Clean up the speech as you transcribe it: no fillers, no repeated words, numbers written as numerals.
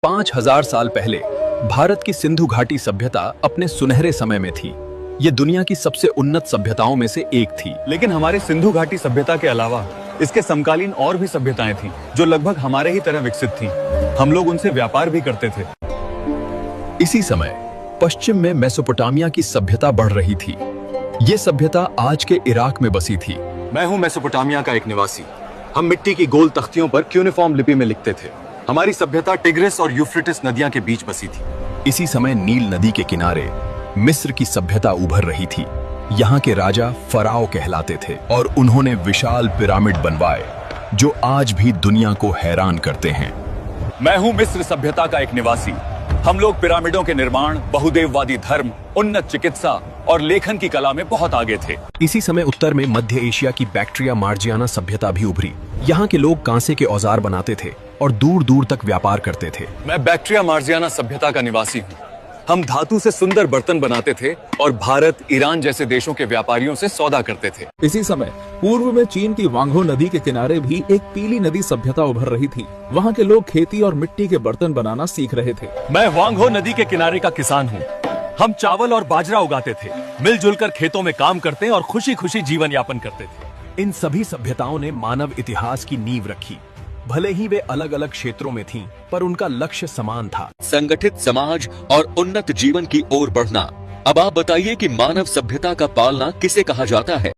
5000 साल पहले भारत की सिंधु घाटी सभ्यता अपने सुनहरे समय में थी। ये दुनिया की सबसे उन्नत सभ्यताओं में से एक थी। लेकिन हमारे सिंधु घाटी सभ्यता के अलावा इसके समकालीन और भी सभ्यताएं थीं, जो लगभग हमारे ही तरह विकसित थीं। हम लोग उनसे व्यापार भी करते थे। इसी समय पश्चिम में मेसोपोटामिया की सभ्यता बढ़ रही थी। ये सभ्यता आज के इराक में बसी थी। मैं हूँ मेसोपोटामिया का एक निवासी। हम मिट्टी की गोल तख्तियों पर क्यूनिफॉर्म लिपि में लिखते थे। हमारी सभ्यता टिग्रिस और यूफ्रेटिस नदियां के बीच बसी थी। इसी समय नील नदी के किनारे मिस्र की सभ्यता उभर रही थी। यहाँ के राजा फराओ कहलाते थे और उन्होंने विशाल पिरामिड बनवाए जो आज भी दुनिया को हैरान करते हैं। मैं हूँ मिस्र सभ्यता का एक निवासी। हम लोग पिरामिडों के निर्माण, बहुदेववादी धर्म, उन्नत चिकित्सा और लेखन की कला में बहुत आगे थे। इसी समय उत्तर में मध्य एशिया की बैक्ट्रिया मार्जियाना सभ्यता भी उभरी। यहाँ के लोग कांसे के औजार बनाते थे और दूर दूर तक व्यापार करते थे। मैं बैक्ट्रिया मार्जियाना सभ्यता का निवासी हूँ। हम धातु से सुंदर बर्तन बनाते थे और भारत, ईरान जैसे देशों के व्यापारियों से सौदा करते थे। इसी समय पूर्व में चीन की वांगहो नदी के किनारे भी एक पीली नदी सभ्यता उभर रही थी। वहाँ के लोग खेती और मिट्टी के बर्तन बनाना सीख रहे थे। मैं वांगहो नदी के किनारे का किसान हूँ। हम चावल और बाजरा उगाते थे, मिलजुल कर खेतों में काम करते और खुशी खुशी जीवन यापन करते थे। इन सभी सभ्यताओं ने मानव इतिहास की नींव रखी। भले ही वे अलग अलग क्षेत्रों में थीं, पर उनका लक्ष्य समान था, संगठित समाज और उन्नत जीवन की ओर बढ़ना। अब आप बताइए कि मानव सभ्यता का पालना किसे कहा जाता है?